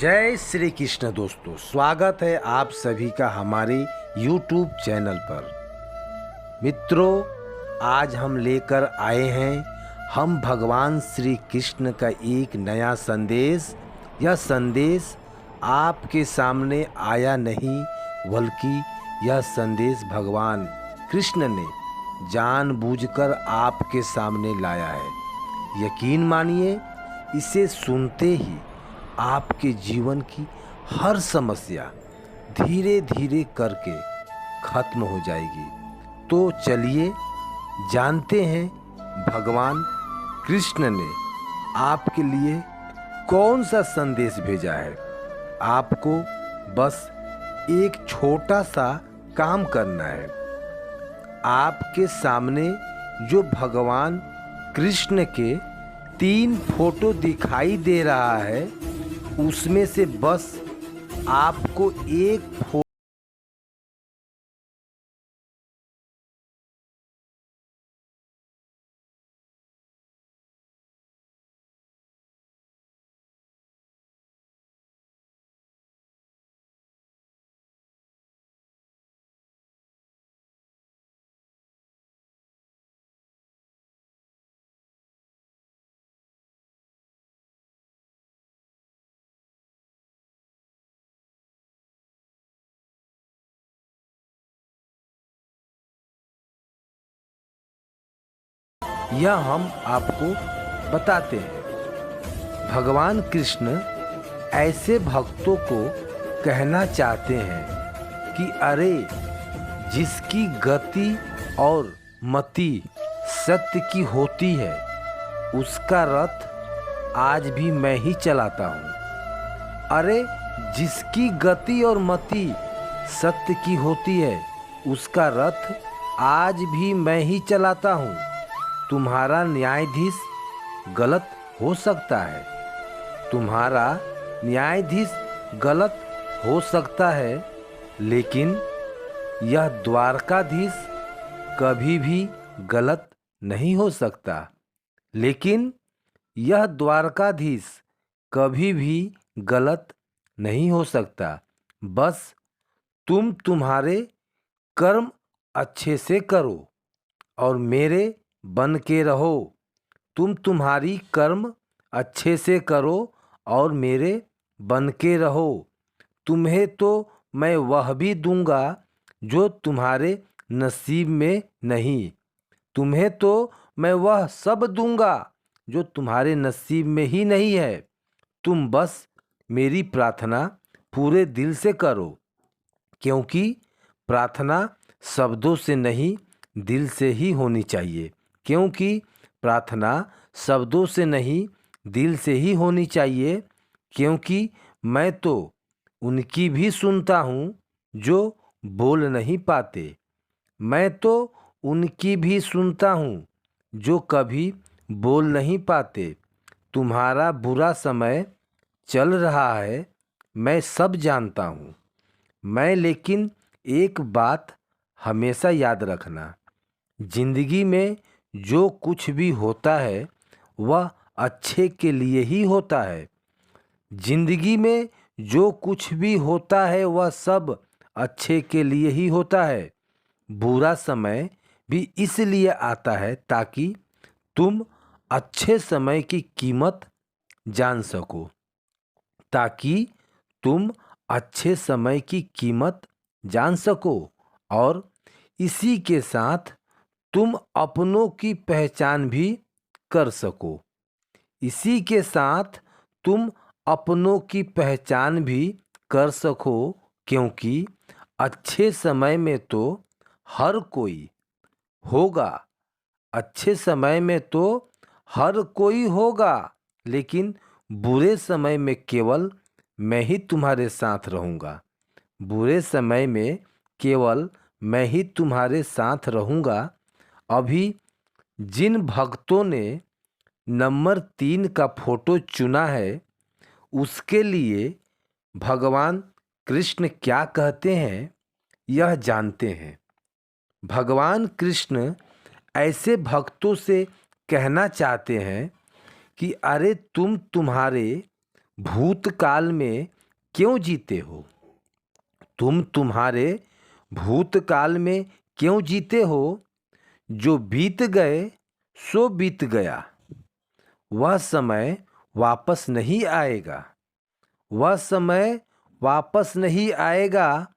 जय श्री कृष्ण दोस्तों, स्वागत है आप सभी का हमारे YouTube चैनल पर। मित्रों, आज हम लेकर आए हैं हम भगवान श्री कृष्ण का एक नया संदेश। यह संदेश आपके सामने आया नहीं, बल्कि यह संदेश भगवान कृष्ण ने जानबूझकर आपके सामने लाया है। यकीन मानिए, इसे सुनते ही आपके जीवन की हर समस्या धीरे धीरे करके खत्म हो जाएगी। तो चलिए जानते हैं भगवान कृष्ण ने आपके लिए कौन सा संदेश भेजा है। आपको बस एक छोटा सा काम करना है। आपके सामने जो भगवान कृष्ण के 3 फोटो दिखाई दे रहा है, उसमें से बस आपको एक फोटो यह हम आपको बताते हैं। भगवान कृष्ण ऐसे भक्तों को कहना चाहते हैं कि अरे, जिसकी गति और मति सत्य की होती है, उसका रथ आज भी मैं ही चलाता हूँ। अरे, जिसकी गति और मति सत्य की होती है, उसका रथ आज भी मैं ही चलाता हूँ। तुम्हारा न्यायाधीश गलत हो सकता है, तुम्हारा न्यायाधीश गलत हो सकता है, लेकिन यह द्वारकाधीश कभी भी गलत नहीं हो सकता। लेकिन यह द्वारकाधीश कभी भी गलत नहीं हो सकता। बस तुम तुम्हारे कर्म अच्छे से करो और मेरे बन के रहो। तुम तुम्हारी कर्म अच्छे से करो और मेरे बन के रहो। तुम्हें तो मैं वह भी दूंगा जो तुम्हारे नसीब में नहीं। तुम्हें तो मैं वह सब दूंगा जो तुम्हारे नसीब में ही नहीं है। तुम बस मेरी प्रार्थना पूरे दिल से करो, क्योंकि प्रार्थना शब्दों से नहीं, दिल से ही होनी चाहिए। क्योंकि प्रार्थना शब्दों से नहीं, दिल से ही होनी चाहिए। क्योंकि मैं तो उनकी भी सुनता हूँ जो बोल नहीं पाते। मैं तो उनकी भी सुनता हूँ जो कभी बोल नहीं पाते। तुम्हारा बुरा समय चल रहा है, मैं सब जानता हूँ। लेकिन एक बात हमेशा याद रखना, जिंदगी में जो कुछ भी होता है वह अच्छे के लिए ही होता है। जिंदगी में जो कुछ भी होता है वह सब अच्छे के लिए ही होता है। बुरा समय भी इसलिए आता है ताकि तुम अच्छे समय की कीमत जान सको, ताकि तुम अच्छे समय की कीमत जान सको और इसी के साथ तुम अपनों की पहचान भी कर सको। इसी के साथ तुम अपनों की पहचान भी कर सको, क्योंकि अच्छे समय में तो हर कोई होगा। अच्छे समय में तो हर कोई होगा, लेकिन बुरे समय में केवल मैं ही तुम्हारे साथ रहूँगा। बुरे समय में केवल मैं ही तुम्हारे साथ रहूँगा। अभी जिन भक्तों ने नंबर 3 का फोटो चुना है, उसके लिए भगवान कृष्ण क्या कहते हैं, यह जानते हैं। भगवान कृष्ण ऐसे भक्तों से कहना चाहते हैं कि अरे, तुम्हारे भूतकाल में क्यों जीते हो? तुम तुम्हारे भूतकाल में क्यों जीते हो? जो बीत गए सो बीत गया, वह समय वापस नहीं आएगा। वह समय वापस नहीं आएगा।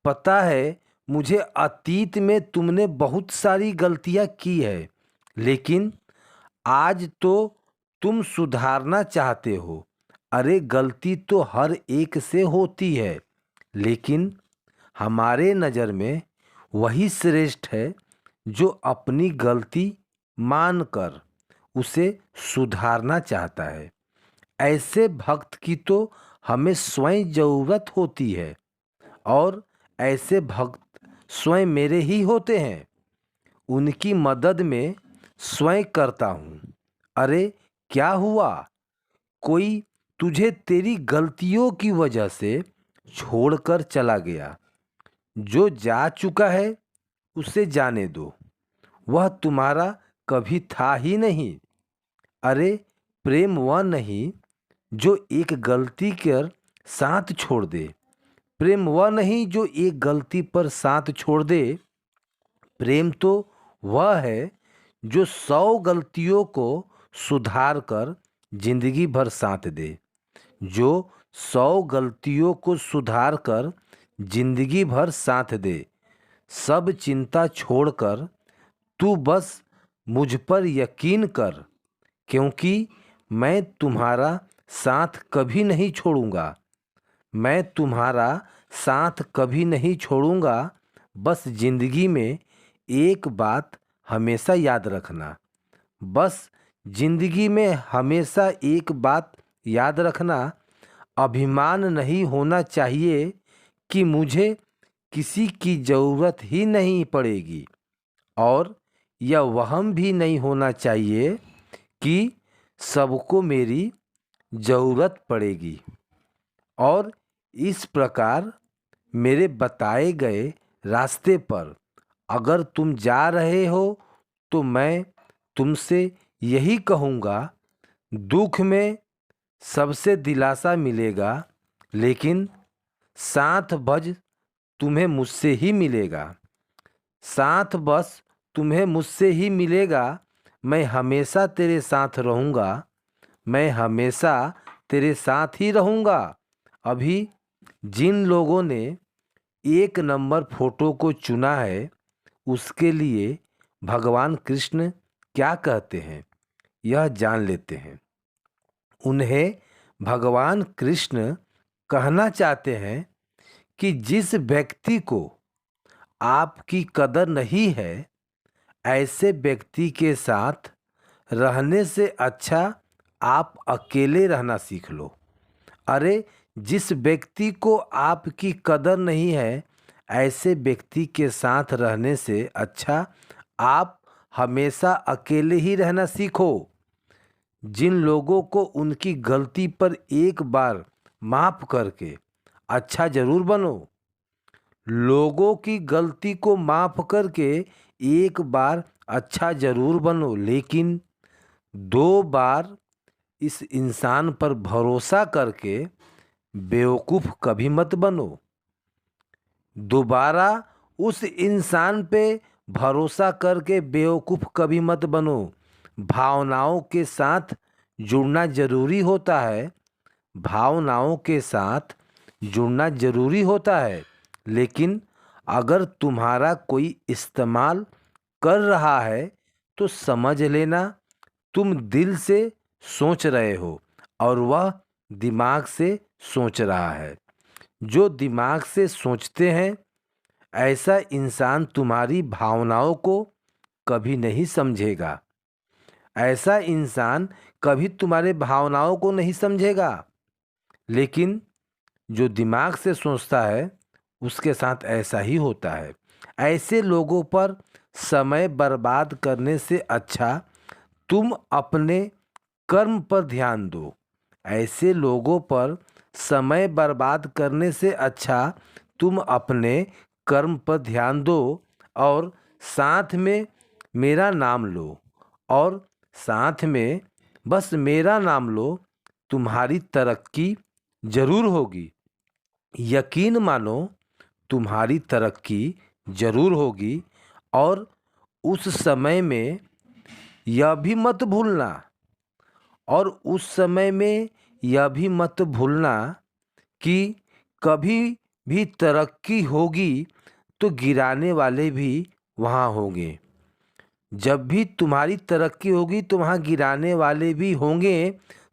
पता है, मुझे अतीत में तुमने बहुत सारी गलतियां की है, लेकिन आज तो तुम सुधारना चाहते हो। अरे गलती तो हर एक से होती है, लेकिन हमारे नज़र में वही श्रेष्ठ है जो अपनी गलती मानकर उसे सुधारना चाहता है। ऐसे भक्त की तो हमें स्वयं ज़रूरत होती है, और ऐसे भक्त स्वयं मेरे ही होते हैं। उनकी मदद में स्वयं करता हूँ। अरे क्या हुआ? कोई तुझे तेरी गलतियों की वजह से छोड़कर चला गया। जो जा चुका है उसे जाने दो, वह तुम्हारा कभी था ही नहीं। अरे प्रेम वह नहीं जो एक गलती कर साथ छोड़ दे। प्रेम वह नहीं जो एक गलती पर साथ छोड़ दे। प्रेम तो वह है जो 100 गलतियों को सुधार कर जिंदगी भर साथ दे। जो 100 गलतियों को सुधार कर जिंदगी भर साथ दे। सब चिंता छोड़कर तू बस मुझ पर यकीन कर, क्योंकि मैं तुम्हारा साथ कभी नहीं छोड़ूंगा। मैं तुम्हारा साथ कभी नहीं छोड़ूंगा। बस जिंदगी में एक बात हमेशा याद रखना। बस जिंदगी में हमेशा एक बात याद रखना। अभिमान नहीं होना चाहिए कि मुझे किसी की ज़रूरत ही नहीं पड़ेगी, और यह वहम भी नहीं होना चाहिए कि सबको मेरी ज़रूरत पड़ेगी। और इस प्रकार मेरे बताए गए रास्ते पर अगर तुम जा रहे हो तो मैं तुमसे यही कहूँगा, दुख में सबसे दिलासा मिलेगा, लेकिन साथ बस तुम्हें मुझसे ही मिलेगा। साथ बस तुम्हें मुझसे ही मिलेगा। मैं हमेशा तेरे साथ रहूँगा। मैं हमेशा तेरे साथ ही रहूँगा। अभी जिन लोगों ने 1 नंबर फोटो को चुना है, उसके लिए भगवान कृष्ण क्या कहते हैं, यह जान लेते हैं। उन्हें भगवान कृष्ण कहना चाहते हैं कि जिस व्यक्ति को आपकी कदर नहीं है, ऐसे व्यक्ति के साथ रहने से अच्छा आप अकेले रहना सीख लो। अरे जिस व्यक्ति को आपकी कदर नहीं है, ऐसे व्यक्ति के साथ रहने से अच्छा आप हमेशा अकेले ही रहना सीखो। जिन लोगों को उनकी गलती पर एक बार माफ़ करके अच्छा जरूर बनो। लोगों की गलती को माफ़ करके एक बार अच्छा जरूर बनो, लेकिन 2 बार इस इंसान पर भरोसा करके बेवकूफ़ कभी मत बनो। दोबारा उस इंसान पे भरोसा करके बेवकूफ़ कभी मत बनो। भावनाओं के साथ जुड़ना ज़रूरी होता है। भावनाओं के साथ जुड़ना ज़रूरी होता है, लेकिन अगर तुम्हारा कोई इस्तेमाल कर रहा है तो समझ लेना तुम दिल से सोच रहे हो और वह दिमाग से सोच रहा है। जो दिमाग से सोचते हैं, ऐसा इंसान तुम्हारी भावनाओं को कभी नहीं समझेगा। ऐसा इंसान कभी तुम्हारे भावनाओं को नहीं समझेगा। लेकिन जो दिमाग से सोचता है, उसके साथ ऐसा ही होता है। ऐसे लोगों पर समय बर्बाद करने से अच्छा तुम अपने कर्म पर ध्यान दो। ऐसे लोगों पर समय बर्बाद करने से अच्छा तुम अपने कर्म पर ध्यान दो, और साथ में मेरा नाम लो। और साथ में बस मेरा नाम लो, तुम्हारी तरक्की जरूर होगी। यकीन मानो तुम्हारी तरक्की जरूर होगी। और उस समय में यह भी मत भूलना और उस समय में यह भी मत भूलना कि कभी भी तरक्की होगी तो गिराने वाले भी वहाँ होंगे। जब भी तुम्हारी तरक्की होगी तो वहाँ गिराने वाले भी होंगे।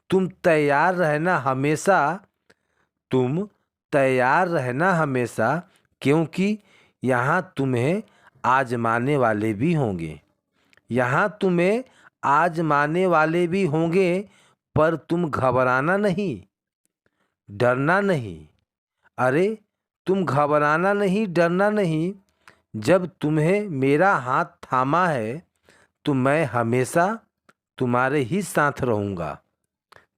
तुम तैयार रहना हमेशा, तुम तैयार रहना हमेशा, क्योंकि यहाँ तुम्हें आजमाने वाले भी होंगे। यहाँ तुम्हें आजमाने वाले भी होंगे, पर तुम घबराना नहीं, डरना नहीं। अरे तुम घबराना नहीं, डरना नहीं। जब तुम्हें मेरा हाथ थामा है तो मैं हमेशा तुम्हारे ही साथ रहूँगा।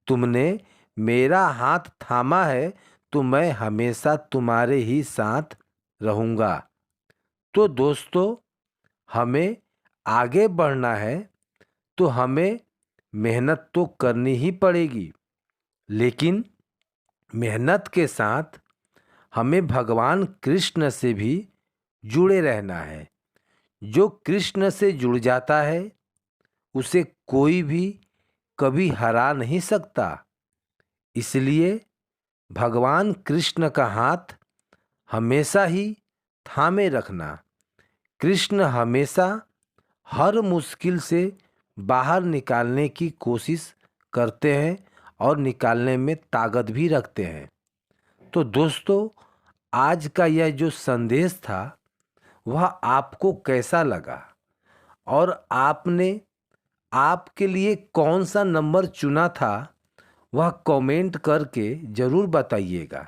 तुमने मेरा हाथ थामा है तो मैं हमेशा तुम्हारे ही साथ रहूँगा। तो दोस्तों, हमें आगे बढ़ना है तो हमें मेहनत तो करनी ही पड़ेगी, लेकिन मेहनत के साथ हमें भगवान कृष्ण से भी जुड़े रहना है। जो कृष्ण से जुड़ जाता है उसे कोई भी कभी हरा नहीं सकता। इसलिए भगवान कृष्ण का हाथ हमेशा ही थामे रखना। कृष्ण हमेशा हर मुश्किल से बाहर निकालने की कोशिश करते हैं और निकालने में ताकत भी रखते हैं। तो दोस्तों, आज का यह जो संदेश था वह आपको कैसा लगा और आपने आपके लिए कौन सा नंबर चुना था वह कमेंट करके ज़रूर बताइएगा।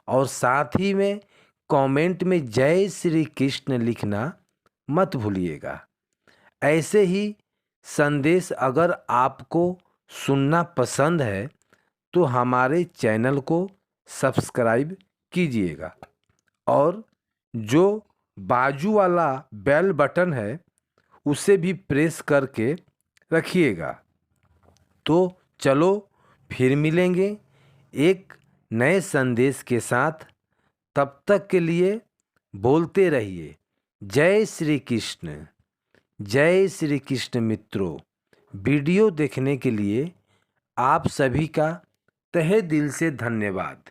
और साथ ही में कमेंट में जय श्री कृष्ण लिखना मत भूलिएगा। ऐसे ही संदेश अगर आपको सुनना पसंद है तो हमारे चैनल को सब्सक्राइब कीजिएगा और जो बाजू वाला बेल बटन है उसे भी प्रेस करके रखिएगा। तो चलो फिर मिलेंगे एक नए संदेश के साथ। तब तक के लिए बोलते रहिए जय श्री कृष्ण। जय श्री कृष्ण। मित्रों, वीडियो देखने के लिए आप सभी का तहे दिल से धन्यवाद।